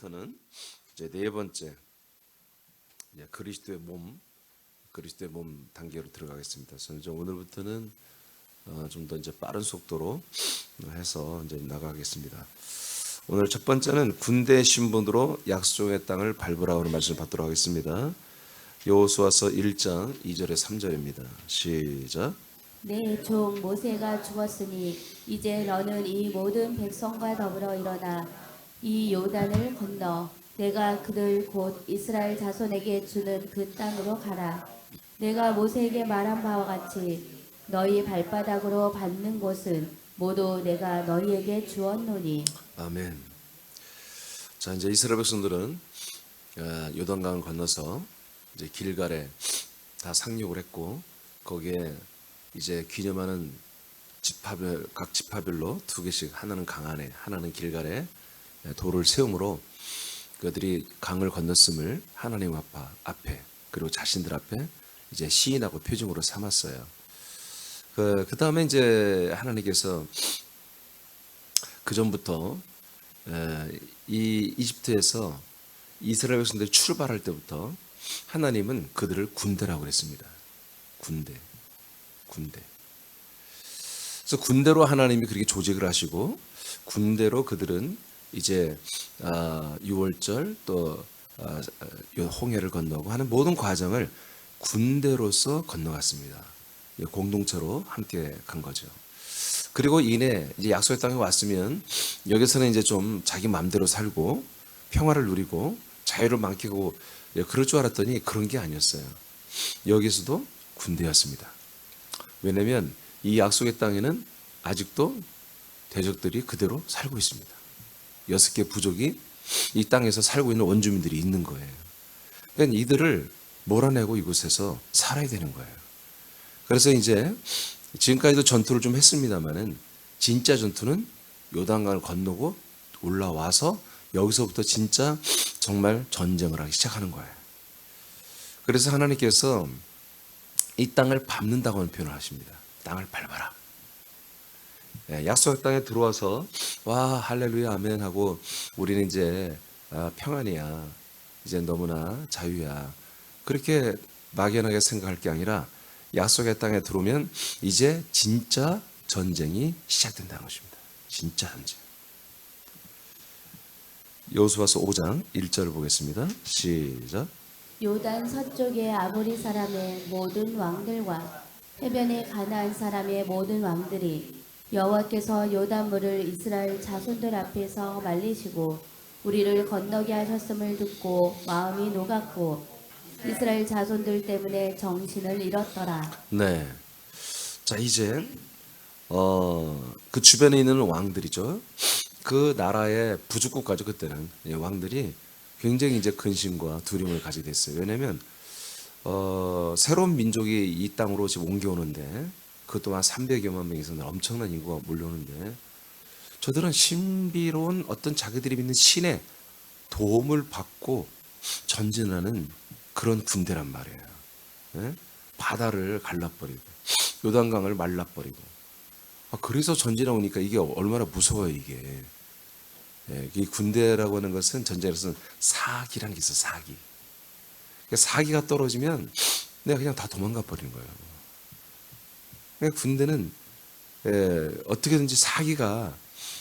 오늘부터는 이제 네 번째 이제 그리스도의 몸 단계로 들어가겠습니다. 그래서 이제 오늘부터는 좀 더 이제 빠른 속도로 해서 이제 나가겠습니다. 오늘 첫 번째는 군대 신분으로 약속의 땅을 밟으라고 하는 말씀을 받도록 하겠습니다. 여호수아서 1장 2절에 3절입니다. 시작. 내 종 모세가 죽었으니 이제 너는 이 모든 백성과 더불어 일어나 이 요단을 건너 내가 그들 곧 이스라엘 자손에게 주는 그 땅으로 가라. 내가 모세에게 말한 바와 같이 너희 발바닥으로 밟는 곳은 모두 내가 너희에게 주었노니. 아멘. 자, 이제 이스라엘 백성들은 요단강을 건너서 이제 길갈에 다 상륙을 했고, 거기에 이제 기념하는 각 지파별로 두 개씩, 하나는 강안에 하나는 길갈에 돌을 세움으로 그들이 강을 건넜음을 하나님 앞에 그리고 자신들 앞에 이제 시인하고 표징으로 삼았어요. 그 다음에 이제 하나님께서 그 전부터 이 이집트에서 이스라엘 백성들이 출발할 때부터 하나님은 그들을 군대라고 그랬습니다. 군대. 그래서 군대로 하나님이 그렇게 조직을 하시고, 군대로 그들은 이제 6월절 또 홍해를 건너고 하는 모든 과정을 군대로서 건너갔습니다. 공동체로 함께 간 거죠. 그리고 이내 이제 약속의 땅에 왔으면 여기서는 이제 좀 자기 마음대로 살고 평화를 누리고 자유를 만끽하고 그럴 줄 알았더니 그런 게 아니었어요. 여기서도 군대였습니다. 왜냐하면 이 약속의 땅에는 아직도 대적들이 그대로 살고 있습니다. 6개 부족이 이 땅에서 살고 있는 원주민들이 있는 거예요. 그러니까 이들을 몰아내고 이곳에서 살아야 되는 거예요. 그래서 이제 지금까지도 전투를 좀 했습니다만은 진짜 전투는 요단강을 건너고 올라와서 여기서부터 진짜 정말 전쟁을 하기 시작하는 거예요. 그래서 하나님께서 이 땅을 밟는다고 하는 표현을 하십니다. 땅을 밟아라. 약속의 땅에 들어와서 와 할렐루야 아멘 하고 우리는 이제 평안이야, 이제 너무나 자유야, 그렇게 막연하게 생각할 게 아니라 약속의 땅에 들어오면 이제 진짜 전쟁이 시작된다는 것입니다. 진짜 전쟁. 여호수아서 5장 1절을 보겠습니다. 시작. 요단 서쪽의 아모리 사람의 모든 왕들과 해변의 가나안 사람의 모든 왕들이 여호와께서 요단물을 이스라엘 자손들 앞에서 말리시고 우리를 건너게 하셨음을 듣고 마음이 녹았고 이스라엘 자손들 때문에 정신을 잃었더라. 네. 자, 이제 그 주변에 있는 왕들이죠. 그 나라의 부주국가죠. 그때는 왕들이 굉장히 이제 근심과 두려움을 가지게 됐어요. 왜냐하면 새로운 민족이 이 땅으로 지금 옮겨오는데, 그 또한 300여만 명에서 엄청난 인구가 몰려오는데, 저들은 신비로운 어떤 자기들이 믿는 신의 도움을 받고 전진하는 그런 군대란 말이에요. 예? 바다를 갈라버리고 요단강을 말라버리고, 그래서 전진하오니까 이게 얼마나 무서워요 이게. 이 군대라고 하는 것은 전쟁에서는 사기라는 게 있어. 사기. 사기가 떨어지면 내가 그냥 다 도망가 버리는 거예요. 그러니까 군대는 어떻게든지 사기가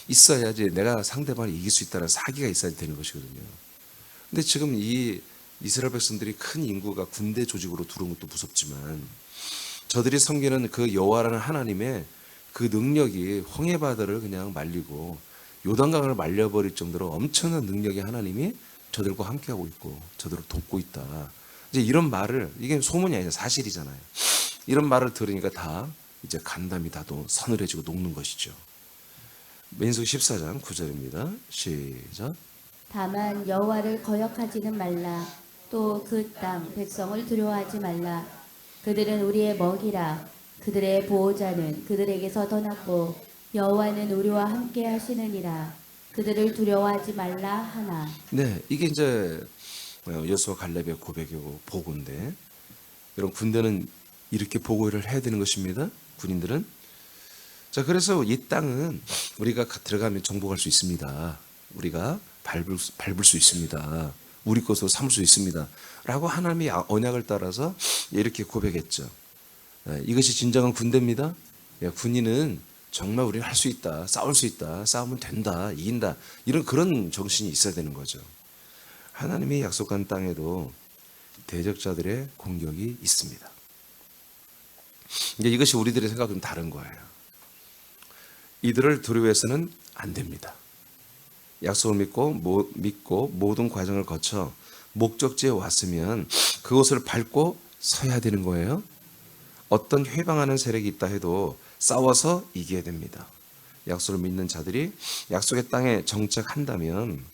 있어야지 내가 상대방을 이길 수 있다는 사기가 있어야 되는 것이거든요. 근데 지금 이 이스라엘 백성들이 큰 인구가 군대 조직으로 들어온 것도 무섭지만, 저들이 섬기는 그 여호와라는 하나님의 그 능력이 홍해 바다를 그냥 말리고 요단강을 말려버릴 정도로 엄청난 능력의 하나님이 저들과 함께하고 있고 저들을 돕고 있다. 이제 이런 말을, 이게 소문이 아니라 사실이잖아요. 이런 말을 들으니까 다 이제 간담이 다도 서늘해지고 녹는 것이죠. 민수기 14장 9절입니다. 시작. 다만 여호와를 거역하지는 말라. 또 그 땅 백성을 두려워하지 말라. 그들은 우리의 먹이라. 그들의 보호자는 그들에게서 떠났고 여호와는 우리와 함께 하시느니라. 그들을 두려워하지 말라 하나. 네, 이게 이제 여호수아 갈렙의 고백이고 보고인데, 이런 군대는 이렇게 보고를 해야 되는 것입니다. 군인들은. 자, 그래서 이 땅은 우리가 들어가면 정복할 수 있습니다. 우리가 밟을 수 있습니다. 우리 것으로 삼을 수 있습니다. 라고 하나님의 언약을 따라서 이렇게 고백했죠. 이것이 진정한 군대입니다. 군인은 정말 우리는 할 수 있다. 싸울 수 있다. 싸우면 된다. 이긴다. 이런 그런 정신이 있어야 되는 거죠. 하나님이 약속한 땅에도 대적자들의 공격이 있습니다. 이제 이것이 우리들의 생각은 다른 거예요. 이들을 두려워해서는 안 됩니다. 약속을 믿고 모든 과정을 거쳐 목적지에 왔으면 그곳을 밟고 서야 되는 거예요. 어떤 회방하는 세력이 있다 해도 싸워서 이겨야 됩니다. 약속을 믿는 자들이 약속의 땅에 정착한다면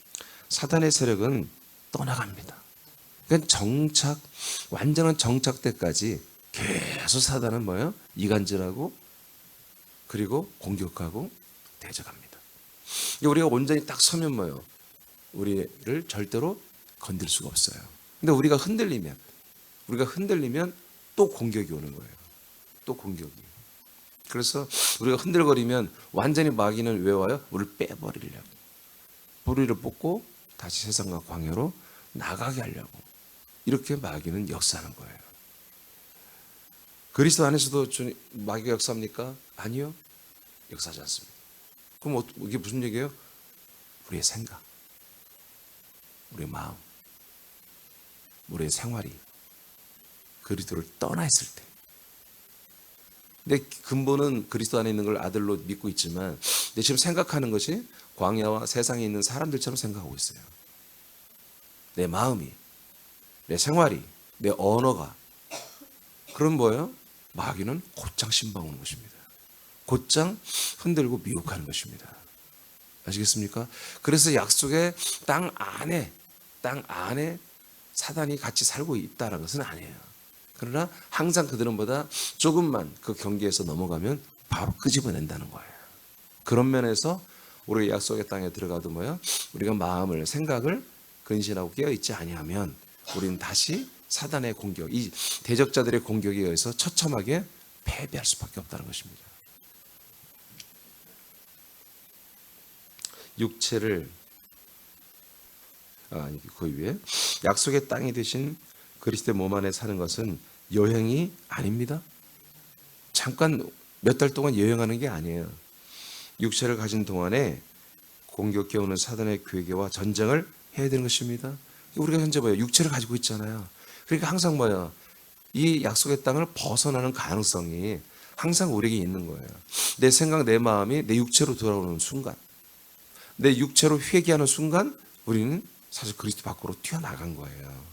사단의 세력은 떠나갑니다. 그러니까 완전한 정착 때까지 계속 사단은 뭐예요? 이간질하고 그리고 공격하고 대적합니다. 우리가 온전히 딱 서면 뭐예요? 우리를 절대로 건들 수가 없어요. 근데 우리가 흔들리면 또 공격이 오는 거예요. 또 공격이. 그래서 우리가 흔들거리면 완전히 마귀는 왜 와요? 우리를 빼버리려고. 뿌리를 뽑고 다시 세상과 광야로 나가게 하려고. 이렇게 마귀는 역사하는 거예요. 그리스도 안에서도 마귀가 역사합니까? 아니요. 역사하지 않습니다. 그럼 이게 무슨 얘기예요? 우리의 생각, 우리의 마음, 우리의 생활이 그리스도를 떠나 있을 때. 근데 근본은 그리스도 안에 있는 걸 아들로 믿고 있지만 내 지금 생각하는 것이 광야와 세상에 있는 사람들처럼 생각하고 있어요. 내 마음이, 내 생활이, 내 언어가. 그럼 뭐예요? 마귀는 곧장 신방 오는 것입니다. 곧장 흔들고 미혹하는 것입니다. 아시겠습니까? 그래서 약속의 땅 안에 사단이 같이 살고 있다는 것은 아니에요. 그러나 항상 그들은보다 조금만 그 경계에서 넘어가면 바로 끄집어낸다는 거예요. 그런 면에서 우리 약속의 땅에 들어가도 뭐야? 우리가 마음을, 생각을 근신하고 깨어있지 아니하면 우리는 다시 사단의 공격, 이 대적자들의 공격에 의해서 처참하게 패배할 수밖에 없다는 것입니다. 육체를 그 위에 약속의 땅이 되신 그리스도의 몸 안에 사는 것은 여행이 아닙니다. 잠깐 몇 달 동안 여행하는 게 아니에요. 육체를 가진 동안에 공격해 오는 사단의 괴계와 전쟁을 해야 되는 것입니다. 우리가 현재 뭐예요? 육체를 가지고 있잖아요. 그러니까 항상 뭐예요? 이 약속의 땅을 벗어나는 가능성이 항상 우리에게 있는 거예요. 내 생각, 내 마음이 내 육체로 돌아오는 순간, 내 육체로 회개하는 순간 우리는 사실 그리스도 밖으로 튀어나간 거예요.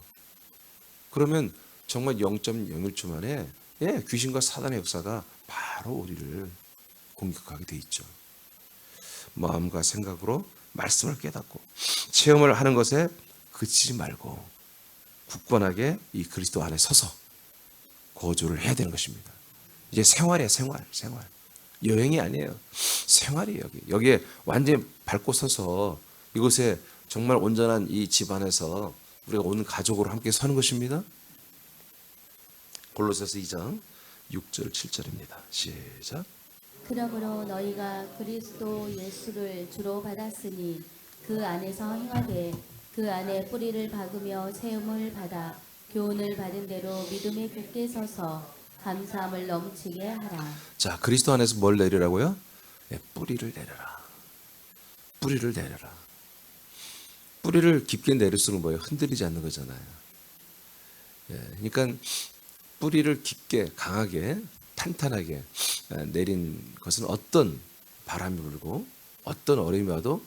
그러면 정말 0.01초 만에 귀신과 사단의 역사가 바로 우리를 공격하게 돼 있죠. 마음과 생각으로 말씀을 깨닫고 체험을 하는 것에 그치지 말고 굳건하게 이 그리스도 안에 서서 거주를 해야 되는 것입니다. 이제 생활이에요. 생활. 여행이 아니에요. 생활이에요. 여기에 완전히 밟고 서서 이곳에 정말 온전한 이 집안에서 우리가 온 가족으로 함께 서는 것입니다. 골로새서 2장 6절 7절입니다. 시작. 그러므로 너희가 그리스도 예수를 주로 받았으니 그 안에서 행하되 그 안에 뿌리를 박으며 세움을 받아 교훈을 받은 대로 믿음에 굳게 서서 감사함을 넘치게 하라. 자, 그리스도 안에서 뭘 내리라고요? 뿌리를 내려라. 뿌리를 내려라. 뿌리를 깊게 내릴수록 뭐예요? 흔들리지 않는 거잖아요. 그러니까 뿌리를 깊게, 강하게, 탄탄하게 내린 것은 어떤 바람이 불고 어떤 어려움이 와도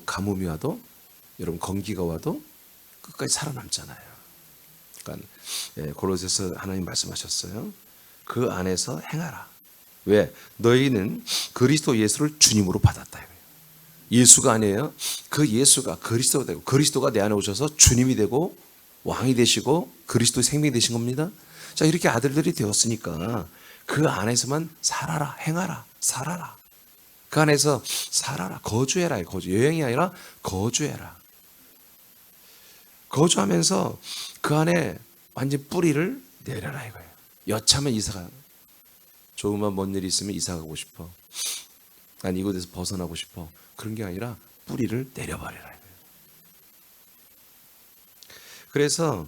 가뭄이 와도 여러분 건기가 와도 끝까지 살아남잖아요. 그러니까 골로새서 하나님 말씀하셨어요. 그 안에서 행하라. 왜? 너희는 그리스도 예수를 주님으로 받았다. 예수가 아니에요. 그 예수가 그리스도가 되고 그리스도가 내 안에 오셔서 주님이 되고 왕이 되시고 그리스도 생명이 되신 겁니다. 자, 이렇게 아들들이 되었으니까 그 안에서만 살아라, 행하라, 살아라. 그 안에서 살아라, 거주해라. 여행이 아니라 거주해라. 거주하면서 그 안에 완전 뿌리를 내려라 이거예요. 여차하면 이사가, 조금만 먼 일이 있으면 이사 가고 싶어. 난 이곳에서 벗어나고 싶어. 그런 게 아니라 뿌리를 내려버리라. 그래서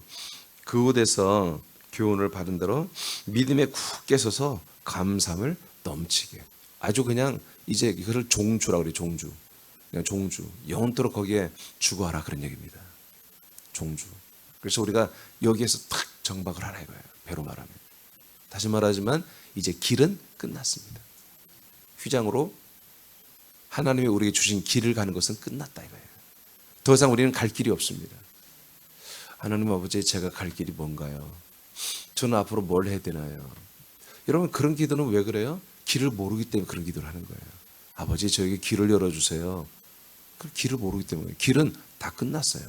그곳에서 교훈을 받은 대로 믿음에 굳게 서서 감사함을 넘치게. 아주 그냥 이제 이거를 종주라고 그래요. 종주. 그냥 종주. 영원토록 거기에 주거하라 그런 얘기입니다. 종주. 그래서 우리가 여기에서 탁 정박을 하라 이거예요. 배로 말하면. 다시 말하지만 이제 길은 끝났습니다. 휘장으로 하나님이 우리에게 주신 길을 가는 것은 끝났다 이거예요. 더 이상 우리는 갈 길이 없습니다. 하나님 아버지, 제가 갈 길이 뭔가요? 저는 앞으로 뭘 해야 되나요? 여러분, 그런 기도는 왜 그래요? 길을 모르기 때문에 그런 기도를 하는 거예요. 아버지, 저에게 길을 열어주세요. 그 길을 모르기 때문에. 길은 다 끝났어요.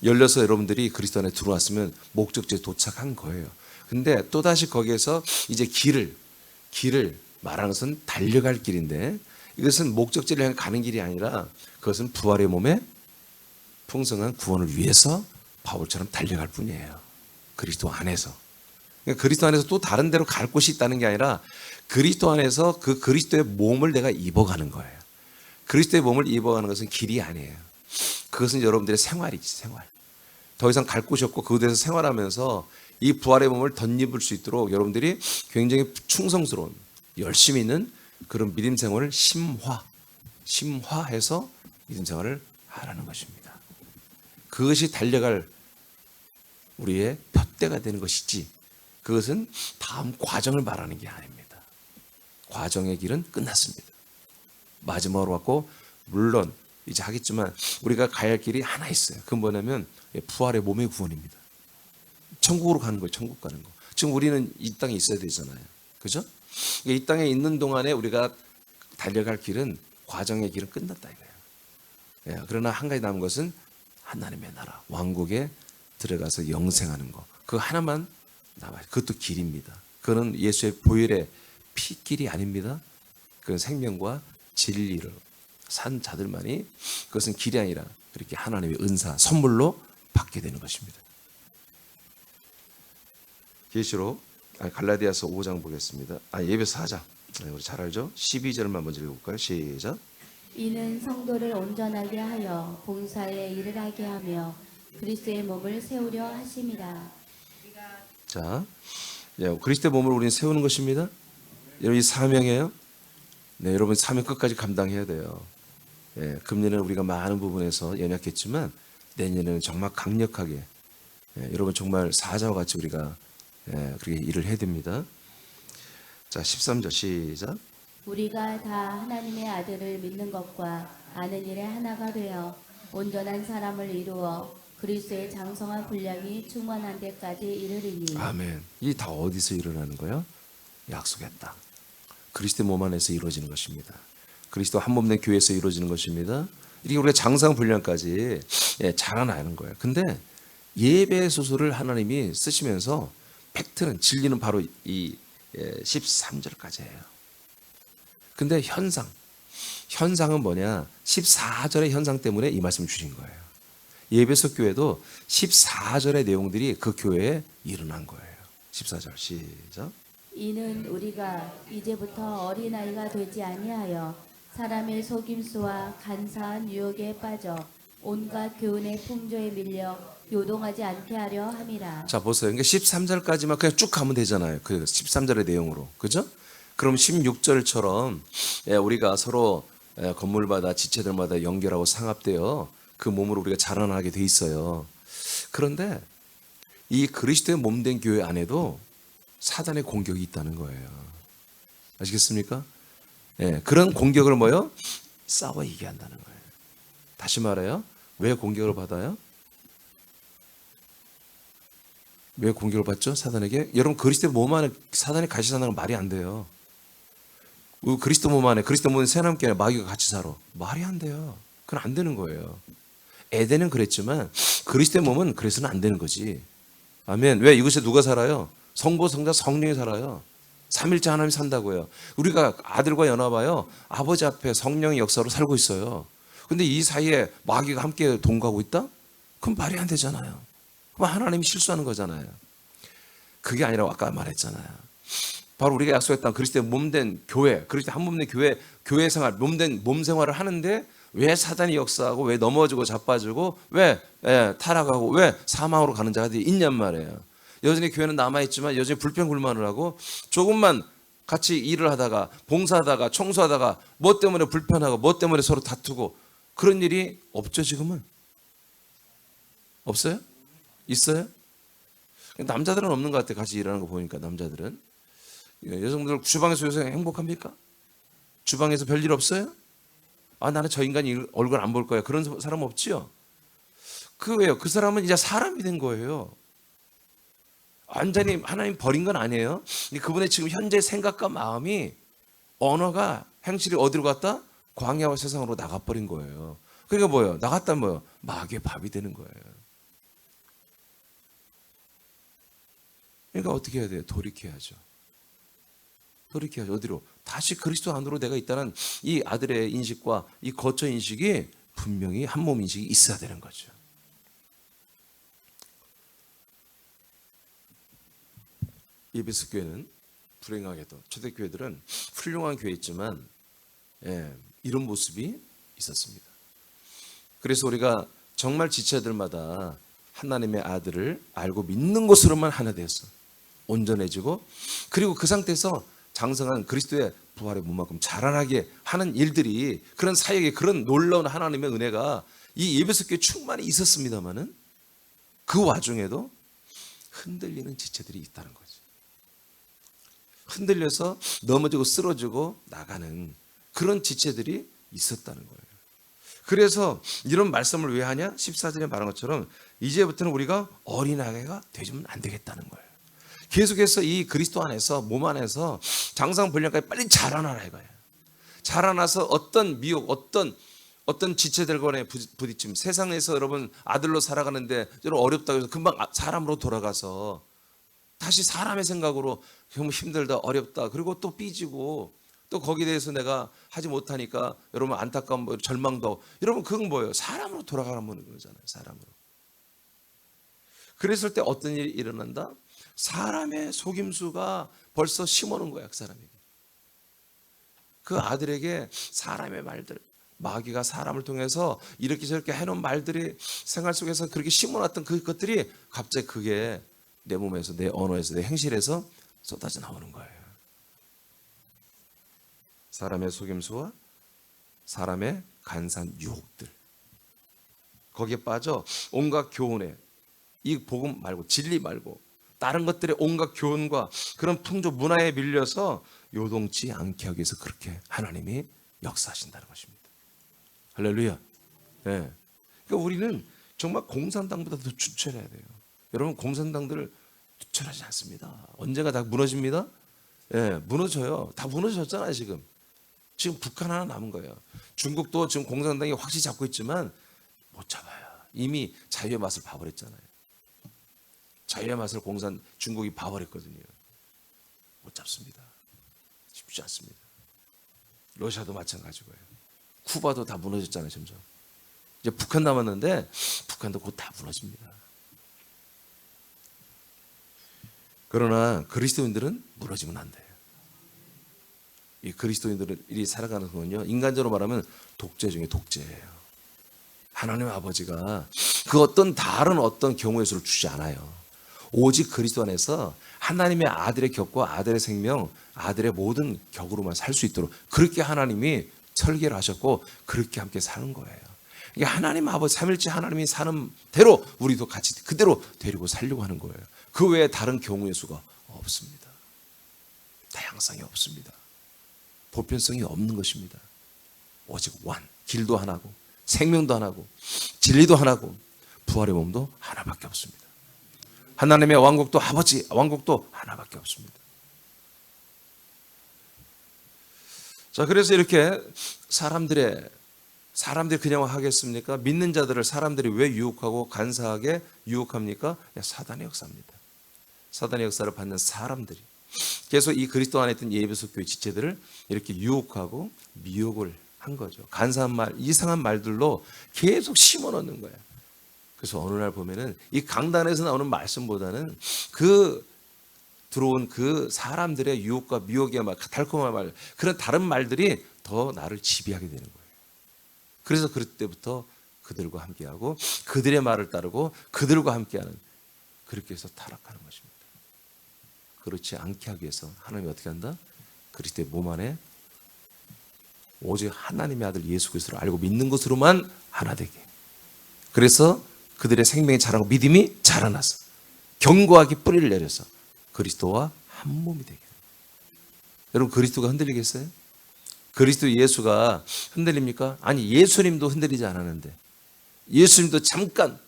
열려서 여러분들이 그리스도 안에 들어왔으면 목적지에 도착한 거예요. 근데 또다시 거기에서 이제 길을 말하는 것은 달려갈 길인데, 이것은 목적지를 향해 가는 길이 아니라 그것은 부활의 몸에 풍성한 구원을 위해서 바울처럼 달려갈 뿐이에요. 그리스도 안에서. 그러니까 그리스도 안에서 또 다른 데로 갈 곳이 있다는 게 아니라 그리스도 안에서 그 그리스도의 몸을 내가 입어가는 거예요. 그리스도의 몸을 입어가는 것은 길이 아니에요. 그것은 여러분들의 생활이지, 생활. 더 이상 갈 곳이 없고 그곳에서 생활하면서 이 부활의 몸을 덧입을 수 있도록 여러분들이 굉장히 충성스러운, 열심히 있는 그런 믿음 생활을 심화해서 믿음 생활을 하라는 것입니다. 그것이 달려갈 우리의 푯대가 되는 것이지, 그것은 다음 과정을 말하는 게 아닙니다. 과정의 길은 끝났습니다. 마지막으로 왔고, 물론 이제 하겠지만 우리가 가야 할 길이 하나 있어요. 그건 뭐냐면 부활의 몸의 구원입니다. 천국으로 가는 거예요. 천국 가는 거. 지금 우리는 이 땅에 있어야 되잖아요. 그죠? 이 땅에 있는 동안에 우리가 달려갈 길은, 과정의 길은 끝났다 이거예요. 그러나 한 가지 남은 것은 하나님의 나라, 왕국에 들어가서 영생하는 거. 그거 하나만 남아요. 그것도 길입니다. 그거는 예수의 보혈의 피길이 아닙니다. 그건 생명과 진리를 산 자들만이, 그것은 길이 아니라 그렇게 하나님의 은사, 선물로 받게 되는 것입니다. 계시록 갈라디아서 5장 보겠습니다. 예배서 4장. 우리 잘 알죠? 12절만 먼저 읽어볼까요? 시작. 이는 성도를 온전하게 하여 봉사에 일을 하게 하며 그리스도의 몸을 세우려 하심이라. 자, 그리스도의 몸을 우리는 세우는 것입니다. 여러분, 이 사명이에요. 네, 여러분 사명 끝까지 감당해야 돼요. 금년에는 우리가 많은 부분에서 연약했지만 내년에는 정말 강력하게, 여러분 정말 사자와 같이 우리가 그렇게 일을 해야 됩니다. 자, 13절 시작. 우리가 다 하나님의 아들을 믿는 것과 아는 일에 하나가 되어 온전한 사람을 이루어 그리스도의 장성한 분량이 충만한 데까지 이르리니. 아멘. 이 다 어디서 일어나는 거예요? 약속의 땅. 그리스도의 몸 안에서 이루어지는 것입니다. 그리스도 한 몸 된 교회에서 이루어지는 것입니다. 이게 우리가 장성 분량까지 자라나는 거예요. 근데 예배 소설을 하나님이 쓰시면서 팩트는, 진리는 바로 이 13절까지예요. 근데 현상은 뭐냐? 14절의 현상 때문에 이 말씀을 주신 거예요. 예배소 교회도 14절의 내용들이 그 교회에 일어난 거예요. 14절 시작. 이는 우리가 이제부터 어린아이가 되지 아니하여 사람의 속임수와 간사한 유혹에 빠져 온갖 교훈의 풍조에 밀려 요동하지 않게 하려 함이라. 자, 보세요. 그러니까 13절까지만 그냥 쭉 가면 되잖아요. 그 13절의 내용으로. 그죠? 그럼 16절처럼 우리가 서로 건물마다 지체들마다 연결하고 상합되어 그 몸으로 우리가 자라나게 돼 있어요. 그런데 이 그리스도의 몸된 교회 안에도 사단의 공격이 있다는 거예요. 아시겠습니까? 그런 공격을 뭐요? 싸워 이기게 한다는 거예요. 다시 말해요. 왜 공격을 받아요? 왜 공격을 받죠? 사단에게? 여러분, 그리스도의 몸 안에 사단이 같이 사는 건 말이 안 돼요. 그리스도 몸 안에, 그리스도 몸 새남께 안에 마귀가 같이 살아. 말이 안 돼요. 그건 안 되는 거예요. 에덴은 그랬지만 그리스도의 몸은 그래서는 안 되는 거지. 아멘. 왜? 이곳에 누가 살아요? 성부, 성자, 성령이 살아요. 삼일째 하나님이 산다고요. 우리가 아들과 연합하여 아버지 앞에 성령의 역사로 살고 있어요. 근데 이 사이에 마귀가 함께 동거하고 있다? 그럼 말이 안 되잖아요. 그럼 하나님이 실수하는 거잖아요. 그게 아니라 아까 말했잖아요. 바로 우리가 약속했던 그리스도의 몸된 교회, 그리스도 한 몸된 교회 생활, 몸된 몸 생활을 하는데 왜 사단이 역사하고 왜 넘어지고 자빠지고 왜 타락하고 왜 사망으로 가는 자가 있냔 말이에요. 여전히 교회는 남아있지만 여전히 불평불만을 하고 조금만 같이 일을 하다가 봉사하다가 청소하다가 뭐 때문에 불편하고 뭐 때문에 서로 다투고 그런 일이 없죠. 지금은 없어요? 있어요? 남자들은 없는 것 같아요. 같이 일하는 거 보니까 남자들은. 여성분들 주방에서 요새 행복합니까? 주방에서 별일 없어요? 아, 나는 저 인간이 얼굴 안 볼 거야. 그런 사람 없지요? 왜요? 그 사람은 이제 사람이 된 거예요. 완전히 하나님 버린 건 아니에요. 그분의 지금 현재 생각과 마음이 언어가 행실이 어디로 갔다? 광야와 세상으로 나가버린 거예요. 그러니까 뭐예요? 나갔다 뭐예요? 마귀의 밥이 되는 거예요. 그러니까 어떻게 해야 돼요? 돌이켜야죠. 돌이켜야죠. 어디로? 다시 그리스도 안으로 내가 있다는 이 아들의 인식과 이 거처 인식이 분명히 한 몸 인식이 있어야 되는 거죠. EBS 교회는 불행하게도 초대교회들은 훌륭한 교회였지만 이런 모습이 있었습니다. 그래서 우리가 정말 지체들마다 하나님의 아들을 알고 믿는 것으로만 하나 되었어. 온전해지고 그리고 그 상태에서 장성한 그리스도의 부활의 몸만큼 자라나게 하는 일들이 그런 사역에 그런 놀라운 하나님의 은혜가 이 예배석 교회에 충만히 있었습니다마는 그 와중에도 흔들리는 지체들이 있다는 거죠. 흔들려서 넘어지고 쓰러지고 나가는 그런 지체들이 있었다는 거예요. 그래서 이런 말씀을 왜 하냐? 14절에 말한 것처럼 이제부터는 우리가 어린아이가 되면 안 되겠다는 거예요. 계속해서 이 그리스도 안에서 몸 안에서 장성분량까지 빨리 자라나라 이거예요. 자라나서 어떤 미혹, 어떤 지체들과의 부딪힘, 세상에서 여러분 아들로 살아가는데 좀 어렵다고 해서 금방 사람으로 돌아가서 다시 사람의 생각으로 너무 힘들다, 어렵다, 그리고 또 삐지고 또 거기에 대해서 내가 하지 못하니까 여러분 안타까움, 절망도 하고. 여러분 그건 뭐예요? 사람으로 돌아가는 거잖아요. 사람으로. 그랬을 때 어떤 일이 일어난다? 사람의 속임수가 벌써 심어놓은 거야. 그 사람에게. 그 아들에게 사람의 말들, 마귀가 사람을 통해서 이렇게 저렇게 해놓은 말들이 생활 속에서 그렇게 심어놨던 그것들이 갑자기 그게 내 몸에서, 내 언어에서, 내 행실에서 쏟아져 나오는 거예요. 사람의 속임수와 사람의 간사한 유혹들, 거기에 빠져 온갖 교훈에, 이 복음 말고 진리 말고 다른 것들의 온갖 교훈과 그런 풍조 문화에 밀려서 요동치 않게 하기 위해서 그렇게 하나님이 역사하신다는 것입니다. 할렐루야. 네. 그러니까 우리는 정말 공산당보다 더 추천해야 돼요. 여러분 공산당들을 추천하지 않습니다. 언젠가 다 무너집니다. 무너져요. 다 무너졌잖아요. 지금 북한 하나 남은 거예요. 중국도 지금 공산당이 확실히 잡고 있지만 못 잡아요. 이미 자유의 맛을 봐버렸잖아요. 자유의 맛을 중국이 봐버렸거든요. 못 잡습니다. 쉽지 않습니다. 러시아도 마찬가지고요. 쿠바도 다 무너졌잖아요. 점점. 이제 북한 남았는데 북한도 곧 다 무너집니다. 그러나 그리스도인들은 무너지면 안 돼요. 이 그리스도인들이 살아가는 건요, 인간적으로 말하면 독재 중에 독재예요. 하나님 아버지가 그 어떤 다른 어떤 경우의 수를 주지 않아요. 오직 그리스도 안에서 하나님의 아들의 격과 아들의 생명, 아들의 모든 격으로만 살 수 있도록 그렇게 하나님이 설계를 하셨고 그렇게 함께 사는 거예요. 이게 하나님 아버지 삼일째 하나님이 사는 대로 우리도 같이 그대로 데리고 살려고 하는 거예요. 그 외에 다른 경우의 수가 없습니다. 다양성이 없습니다. 보편성이 없는 것입니다. 오직 원, 길도 하나고 생명도 하나고 진리도 하나고 부활의 몸도 하나밖에 없습니다. 하나님의 왕국도 아버지 왕국도 하나밖에 없습니다. 자, 그래서 이렇게 사람들이 그냥 하겠습니까? 믿는 자들을 사람들이 왜 유혹하고 간사하게 유혹합니까? 사단의 역사입니다. 사단의 역사를 받는 사람들이 계속 이 그리스도 안에 있던 예배석 교회 지체들을 이렇게 유혹하고 미혹을 한 거죠. 간사한 말, 이상한 말들로 계속 심어넣는 거예요. 그래서 어느 날 보면은 이 강단에서 나오는 말씀보다는 그 들어온 그 사람들의 유혹과 미혹의 말, 달콤한 말, 그런 다른 말들이 더 나를 지배하게 되는 거예요. 그래서 그때부터 그들과 함께하고 그들의 말을 따르고 그들과 함께하는, 그렇게 해서 타락하는 것입니다. 그렇지 않게 하기 위해서 하나님이 어떻게 한다? 그리스도의 몸 안에 오직 하나님의 아들 예수 그리스도를 알고 믿는 것으로만 하나 되게. 그래서 그들의 생명이 자라고 믿음이 자라나서 견고하게 뿌리를 내려서 그리스도와 한 몸이 되게. 여러분, 그리스도가 흔들리겠어요? 그리스도 예수가 흔들립니까? 아니, 예수님도 흔들리지 않았는데, 예수님도 잠깐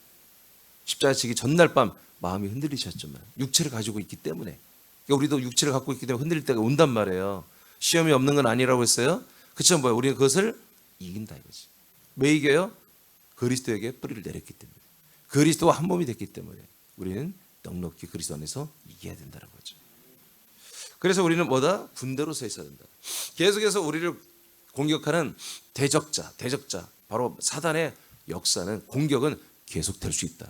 십자가 지기 전날 밤 마음이 흔들리셨지만 육체를 가지고 있기 때문에, 그러니까 우리도 육체를 갖고 있기 때문에 흔들릴 때가 온단 말이에요. 시험이 없는 건 아니라고 했어요. 그쵸? 뭐예요? 우리는 그것을 이긴다 이거지. 왜 이겨요? 그리스도에게 뿌리를 내렸기 때문에, 그리스도와 한 몸이 됐기 때문에 우리는 넉넉히 그리스도 안에서 이겨야 된다는 거죠. 그래서 우리는 뭐다? 군대로 서 있어야 된다. 계속해서 우리를 공격하는 대적자, 바로 사단의 역사는, 공격은 계속될 수 있다.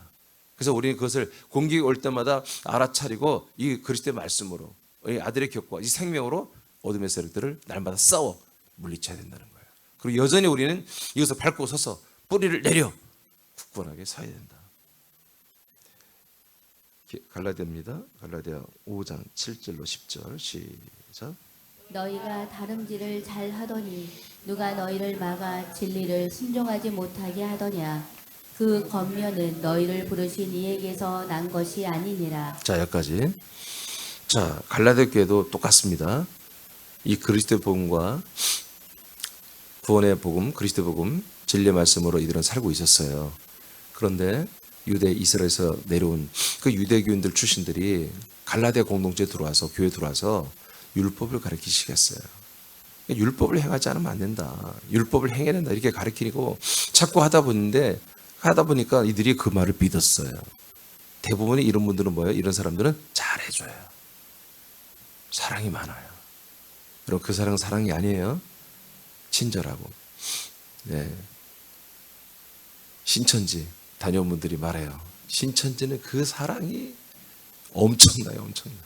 그래서 우리는 그것을 공격이 올 때마다 알아차리고 이 그리스도의 말씀으로, 이 아들의 격과 이 생명으로 어둠의 세력들을 날마다 싸워 물리쳐야 된다는 거예요. 그리고 여전히 우리는 이것을 밟고 서서 뿌리를 내려 굳건하게 서야 된다. 갈라디아입니다. 갈라디아 5장 7절로 10절 시작. 너희가 다름질을 잘 하더니 누가 너희를 막아 진리를 순종하지 못하게 하더냐. 그 권면은 너희를 부르신 이에게서 난 것이 아니니라. 자, 여기까지. 자, 갈라디아 교회도 똑같습니다. 이 그리스도의 복음과 구원의 복음, 그리스도의 복음, 진리의 말씀으로 이들은 살고 있었어요. 그런데 유대 이스라엘에서 내려온 그 유대교인들 출신들이 갈라디아 공동체에 들어와서, 교회에 들어와서 율법을 가르치기 시작했어요. 율법을 행하지 않으면 안 된다, 율법을 행해야 된다, 이렇게 가르치고 자꾸 하다 보니까 이들이 그 말을 믿었어요. 대부분의 이런 분들은 뭐예요? 이런 사람들은 잘해줘요. 사랑이 많아요. 여러분, 그 사랑은 사랑이 아니에요. 친절하고. 네. 신천지 다녀온 분들이 말해요. 신천지는 그 사랑이 엄청나요. 엄청나.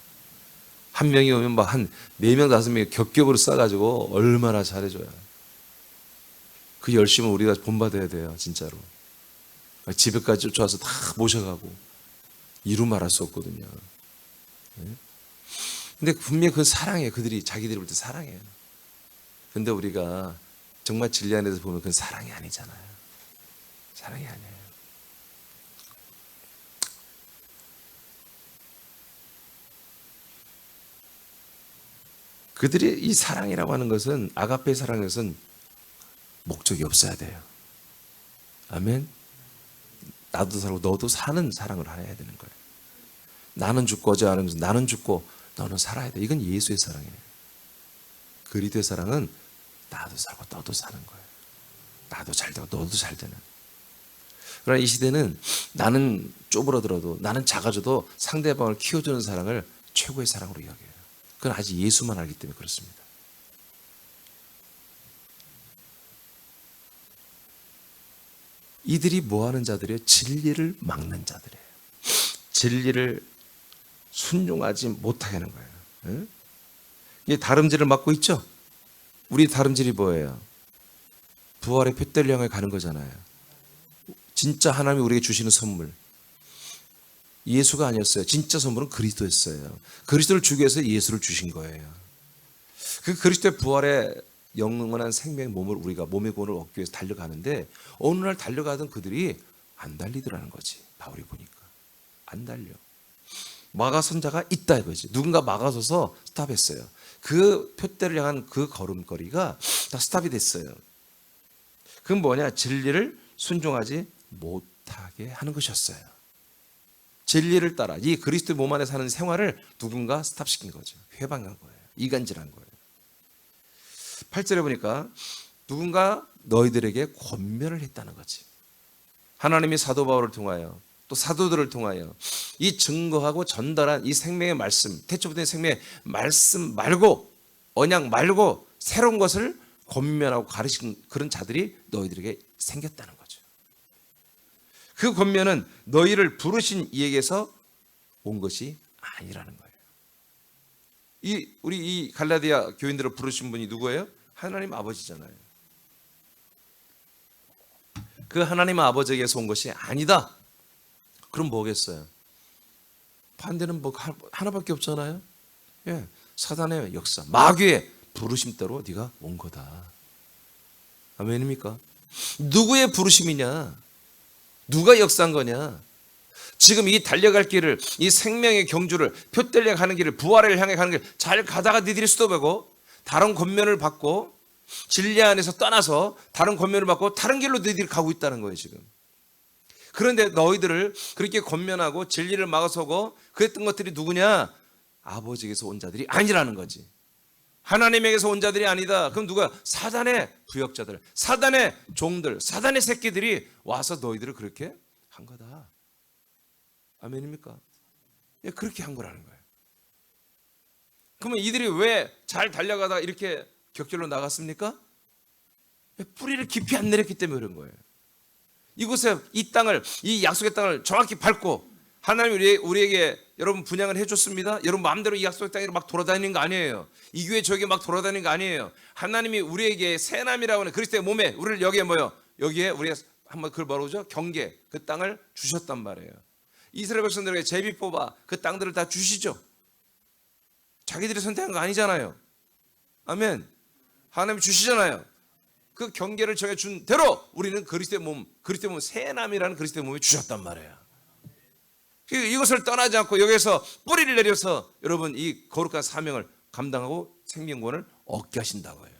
한 명이 오면 막 한 4명, 5명이 겹겹으로 싸가지고 얼마나 잘해줘요. 그 열심은 우리가 본받아야 돼요. 진짜로. 집에까지 쫓아와서 다 모셔가고 이루 말할 수 없거든요. 근데 분명히 그 사랑해요. 그들이 자기들이 볼 때 사랑해요. 근데 우리가 정말 진리 안에서 보면 그건 사랑이 아니잖아요. 사랑이 아니에요. 그들이 이 사랑이라고 하는 것은, 아가페 사랑의 것은 목적이 없어야 돼요. 아멘. 나도 살고 너도 사는 사랑을 해야 되는 거예요. 나는 죽고 어제 하는 것은 나는 죽고 너는 살아야 돼. 이건 예수의 사랑이에요. 그리스도의 사랑은 나도 살고 너도 사는 거예요. 나도 잘 되고 너도 잘 되는. 그러나 이 시대는 나는 쪼그러들어도, 나는 작아져도 상대방을 키워주는 사랑을 최고의 사랑으로 여겨요. 그건 아직 예수만 알기 때문에 그렇습니다. 이들이 뭐하는 자들이에요? 진리를 막는 자들이에요. 진리를 순종하지 못하게 하는 거예요. 응? 이 다름질을 막고 있죠? 우리 다름질이 뭐예요? 부활의 표대를 향해 가는 거잖아요. 진짜 하나님이 우리에게 주시는 선물, 예수가 아니었어요. 진짜 선물은 그리스도였어요. 그리스도를 주기 위해서 예수를 주신 거예요. 그 그리스도의 부활의 영원한 생명의 몸을, 우리가 몸의 구원을 얻기 위해서 달려가는데, 어느 날 달려가던 그들이 안 달리더라는 거지. 바울이 보니까 안 달려. 막아선 자가 있다 이거지. 누군가 막아서서 스탑했어요. 그 표대를 향한 그 걸음걸이가 다 스탑이 됐어요. 그건 뭐냐? 진리를 순종하지 못하게 하는 것이었어요. 진리를 따라 이 그리스도의 몸 안에 사는 생활을 누군가 스탑시킨 거죠. 회방한 거예요. 이간질한 거예요. 8절에 보니까 누군가 너희들에게 권면을 했다는 거지. 하나님이 사도 바울을 통하여, 또 사도들을 통하여 이 증거하고 전달한 이 생명의 말씀, 태초부터 생명의 말씀 말고, 언약 말고 새로운 것을 권면하고 가르친 그런 자들이 너희들에게 생겼다는 거죠. 그 권면은 너희를 부르신 이에게서 온 것이 아니라는 거예요. 우리 이 갈라디아 교인들을 부르신 분이 누구예요? 하나님 아버지잖아요. 그 하나님 아버지에게서 온 것이 아니다. 그럼 뭐겠어요? 반대는 뭐 하나밖에 없잖아요. 예, 사단의 역사, 마귀의 부르심대로 네가 온 거다. 아멘입니까? 누구의 부르심이냐? 누가 역사한 거냐? 지금 이 달려갈 길을, 이 생명의 경주를, 표대려 가는 길을, 부활을 향해 가는 길을 잘 가다가 니들이 수도배고 다른 권면을 받고 진리 안에서 떠나서 다른 권면을 받고 다른 길로 너희들이 가고 있다는 거예요 지금. 그런데 너희들을 그렇게 권면하고 진리를 막아서고 그랬던 것들이 누구냐? 아버지에게서 온 자들이 아니라는 거지. 하나님에게서 온 자들이 아니다. 그럼 누가? 사단의 부역자들, 사단의 종들, 사단의 새끼들이 와서 너희들을 그렇게 한 거다. 아멘입니까? 예, 그렇게 한 거라는 거예요. 그러면 이들이 왜 잘 달려가다가 이렇게 격절로 나갔습니까? 뿌리를 깊이 안 내렸기 때문에 그런 거예요. 이곳에 이 땅을, 이 약속의 땅을 정확히 밟고 하나님이 우리에게 여러분 분양을 해줬습니다. 여러분 마음대로 이 약속의 땅에 막 돌아다니는 거 아니에요. 이 교회 저기 막 돌아다니는 거 아니에요. 하나님이 우리에게 새남이라고 하는 그리스도의 몸에 우리를 여기에 뭐요? 여기에 우리가 한번 그걸 뭐라고 그러죠? 경계, 그 땅을 주셨단 말이에요. 이스라엘 백성들에게 제비 뽑아 그 땅들을 다 주시죠. 자기들이 선택한 거 아니잖아요. 아멘. 하나님이 주시잖아요. 그 경계를 정해준 대로 우리는 그리스도의 몸 새남이라는 그리스도의 몸에 주셨단 말이에요. 이것을 떠나지 않고 여기서 뿌리를 내려서 여러분 이 거룩한 사명을 감당하고 생명권을 얻게 하신다고요.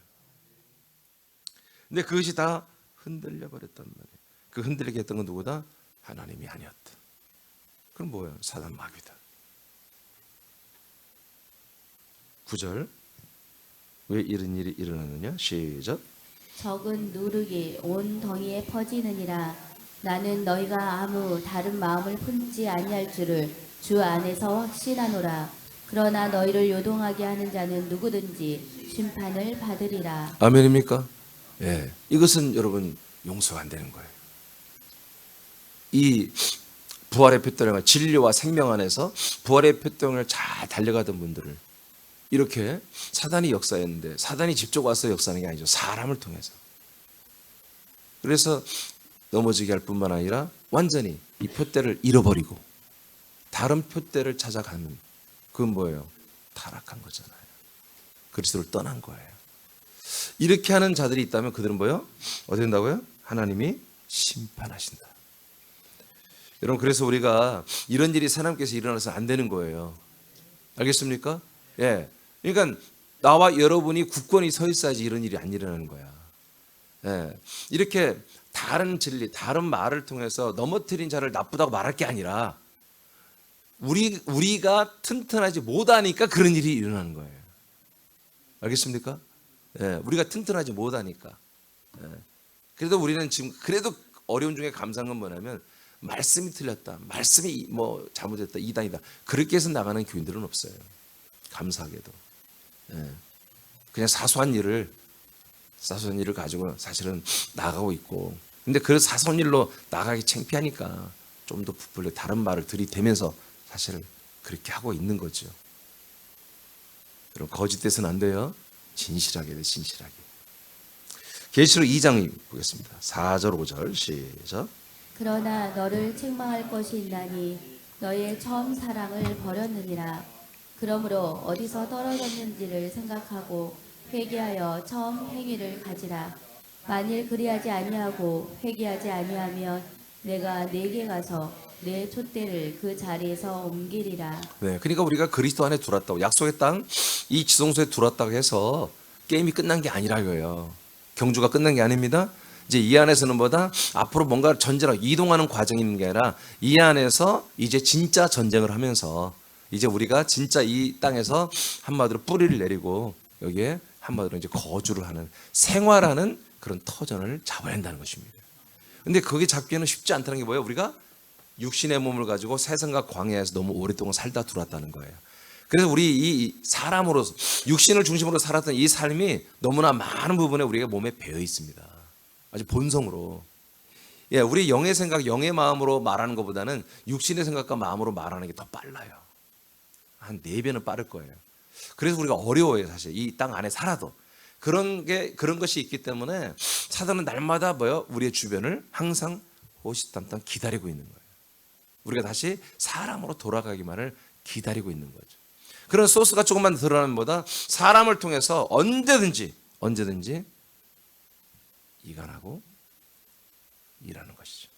근데 그것이 다 흔들려 버렸단 말이에요. 그 흔들리게 했던 건 누구다? 하나님이 아니었다. 그럼 뭐예요? 사단 마귀다. 9절. 왜 이런 일이 일어나느냐? 시작. 적은 누룩이 온 덩이에 퍼지느니라. 나는 너희가 아무 다른 마음을 품지 아니할 줄을 주 안에서 확신하노라. 그러나 너희를 요동하게 하는 자는 누구든지 심판을 받으리라. 아멘입니까? 예. 이것은 여러분 용서가 안 되는 거예요. 이 부활의 표대를 진리와 생명 안에서 부활의 표대를 잘 달려가던 분들을 이렇게 사단이 역사했는데 사단이 직접 와서 역사하는 게 아니죠. 사람을 통해서. 그래서 넘어지게 할 뿐만 아니라 완전히 이 표대를 잃어버리고 다른 표대를 찾아가는 그건 뭐예요? 타락한 거잖아요. 그리스도를 떠난 거예요. 이렇게 하는 자들이 있다면 그들은 뭐예요? 어디 된다고요? 하나님이 심판하신다. 여러분 그래서 우리가 이런 일이 사람께서 일어나서 안 되는 거예요. 알겠습니까? 예. 그러니까 나와 여러분이 굳건히 서 있어야지 이런 일이 안 일어나는 거야. 예. 이렇게 다른 진리, 다른 말을 통해서 넘어뜨린 자를 나쁘다고 말할 게 아니라 우리가 튼튼하지 못하니까 그런 일이 일어나는 거예요. 알겠습니까? 예. 우리가 튼튼하지 못하니까. 예. 그래도 우리는 지금 그래도 어려운 중에 감사한 건 뭐냐면 말씀이 틀렸다, 말씀이 뭐 잘못됐다, 이단이다 그렇게 해서 나가는 교인들은 없어요. 감사하게도. 예. 그냥 사소한 일을 가지고 사실은 나가고 있고, 근데 그 사소한 일로 나가기 창피하니까 좀 더 부풀려 다른 말을 들이대면서 사실은 그렇게 하고 있는 거죠. 여러분 거짓돼서는 안 돼요. 진실하게 돼, 진실하게. 계시록 2장 보겠습니다. 4절 5절 시작. 그러나 너를 책망할 것이 있나니 너의 처음 사랑을 버렸느니라. 그러므로 어디서 떨어졌는지를 생각하고 회개하여 처음 행위를 가지라. 만일 그리하지 아니하고 회개하지 아니하면 내가 네게 가서 내 촛대를 그 자리에서 옮기리라. 네, 그러니까 우리가 그리스도 안에 들어왔다고, 약속의 땅 이 지성소에 들어왔다고 해서 게임이 끝난 게 아니라고요. 경주가 끝난 게 아닙니다. 이제 이 안에서는 뭐다? 앞으로 뭔가 전쟁하고 이동하는 과정이 있는 게 아니라 이 안에서 이제 진짜 전쟁을 하면서 이제 우리가 진짜 이 땅에서 한마디로 뿌리를 내리고 여기에 한마디로 이제 거주를 하는, 생활하는 그런 터전을 잡아야 한다는 것입니다. 근데 그게 잡기에는 쉽지 않다는 게 뭐예요? 우리가 육신의 몸을 가지고 세상과 광야에서 너무 오랫동안 살다 들어왔다는 거예요. 그래서 우리 이 사람으로서 육신을 중심으로 살았던 이 삶이 너무나 많은 부분에 우리가 몸에 배어 있습니다. 아주 본성으로. 예, 우리 영의 생각, 영의 마음으로 말하는 것보다는 육신의 생각과 마음으로 말하는 게 더 빨라요. 한 4배는 빠를 거예요. 그래서 우리가 어려워요, 사실. 이 땅 안에 살아도. 그런 것이 있기 때문에 사단은 날마다 뭐요? 우리의 주변을 항상 호시탐탐 기다리고 있는 거예요. 우리가 다시 사람으로 돌아가기만을 기다리고 있는 거죠. 그런 소스가 조금만 더 드러나면 뭐다? 사람을 통해서 언제든지 이간하고 일하는 것이죠.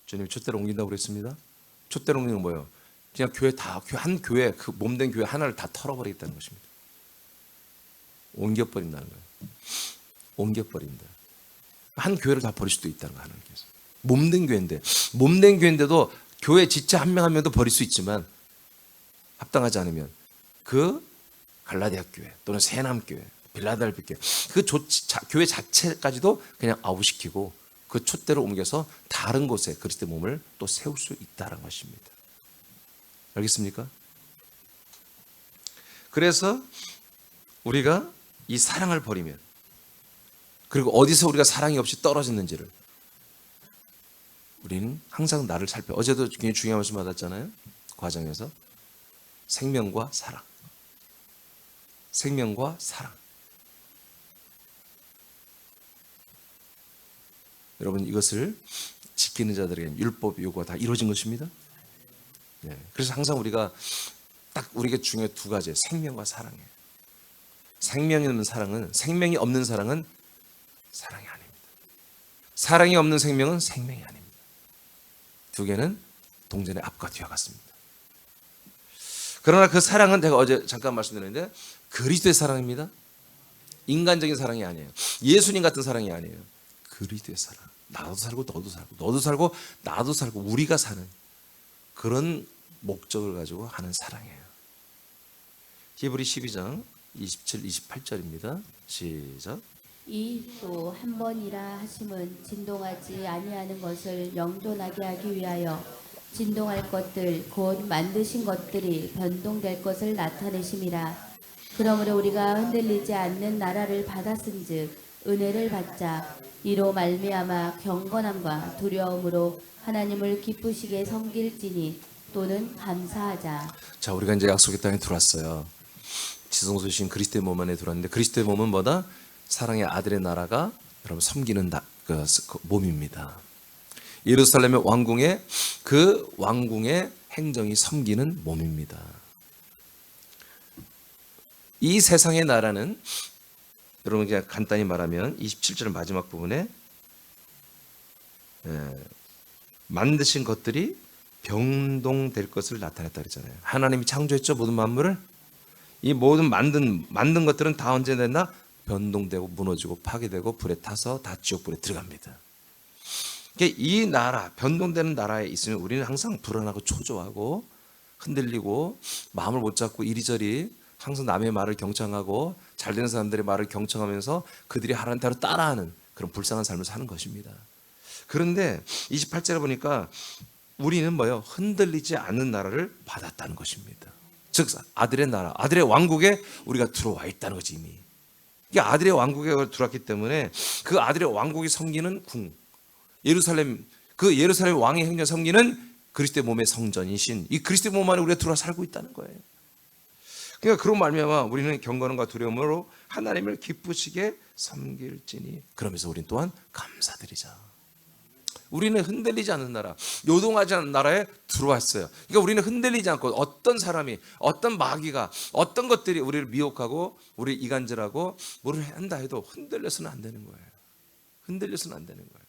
주님이 촛대를 옮긴다고 그랬습니다. 촛대를 옮기는 건 뭐예요? 그냥 한 교회, 그 몸된 교회 하나를 다 털어버리겠다는 것입니다. 옮겨버린다는 거예요. 옮겨버린다. 한 교회를 다 버릴 수도 있다는 거 하나님께서. 몸된 교회인데도 교회 지체 한 명 한 명도 버릴 수 있지만 합당하지 않으면 그 갈라디아 교회 또는 세남 교회, 빌라델비 교회 그 교회 자체까지도 그냥 아웃시키고 그 촛대를 옮겨서 다른 곳에 그리스도의 몸을 또 세울 수 있다는 것입니다. 알겠습니까? 그래서 우리가 이 사랑을 버리면, 그리고 어디서 우리가 사랑이 없이 떨어졌는지를 우리는 항상 나를 살펴. 어제도 굉장히 중요한 말씀 받았잖아요. 과정에서 생명과 사랑. 생명과 사랑. 여러분, 이것을 지키는 자들에게 율법 요구가 다 이루어진 것입니다. 네. 그래서 항상 우리가 딱 우리에게 중요한 두 가지, 생명과 사랑이에요. 생명이 없는 사랑은, 생명이 없는 사랑은 사랑이 아닙니다. 사랑이 없는 생명은 생명이 아닙니다. 두 개는 동전의 앞과 뒤와 같습니다. 그러나 그 사랑은 제가 어제 잠깐 말씀드렸는데 그리스도의 사랑입니다. 인간적인 사랑이 아니에요. 예수님 같은 사랑이 아니에요. 그리스도의 사랑. 나도 살고 너도 살고 너도 살고 나도 살고 우리가 사는 그런 목적을 가지고 하는 사랑이에요. 히브리 12장 27, 28절입니다. 시작. 이 또 한 번이라 하심은 진동하지 아니하는 것을 영존하게 하기 위하여 진동할 것들 곧 만드신 것들이 변동될 것을 나타내심이라. 그러므로 우리가 흔들리지 않는 나라를 받았은즉 은혜를 받자. 이로 말미암아 경건함과 두려움으로 하나님을 기쁘시게 섬길지니 또는 감사하자. 자, 우리가 이제 약속의 땅에 들어왔어요. 지성소신 그리스도의 몸 안에 들어왔는데 그리스도의 몸은 뭐다? 사랑의 아들의 나라가 여러분 섬기는 그 몸입니다. 예루살렘의 왕궁의 그 왕궁의 행정이 섬기는 몸입니다. 이 세상의 나라는 여러분 그냥 간단히 말하면 27절 마지막 부분에 만드신 것들이 변동될 것을 나타냈다 그랬잖아요. 하나님이 창조했죠, 모든 만물을. 이 모든 만든 것들은 다 언제 됐나? 변동되고 무너지고 파괴되고 불에 타서 다 지옥불에 들어갑니다. 이 나라, 변동되는 나라에 있으면 우리는 항상 불안하고 초조하고 흔들리고 마음을 못 잡고 이리저리 항상 남의 말을 경청하고 잘되는 사람들의 말을 경청하면서 그들이 하라는 대로 따라하는 그런 불쌍한 삶을 사는 것입니다. 그런데 28절에 보니까 우리는 뭐예요? 흔들리지 않는 나라를 받았다는 것입니다. 즉 아들의 나라, 아들의 왕국에 우리가 들어와 있다는 거지 이미. 이게 아들의 왕국에 들어왔기 때문에 그 아들의 왕국이 섬기는 궁, 예루살렘, 그 예루살렘 왕의 행전 섬기는 그리스도의 몸의 성전이신 이 그리스도의 몸 안에 우리가 들어와 살고 있다는 거예요. 그러니까 그런 말미암아 우리는 경건함과 두려움으로 하나님을 기쁘시게 섬길지니 그러면서 우리는 또한 감사드리자. 우리는 흔들리지 않는 나라, 요동하지 않는 나라에 들어왔어요. 그러니까 우리는 흔들리지 않고 어떤 사람이, 어떤 마귀가, 어떤 것들이 우리를 미혹하고 우리를 이간질하고 뭐를 한다 해도 흔들려서는 안 되는 거예요. 흔들려서는 안 되는 거예요.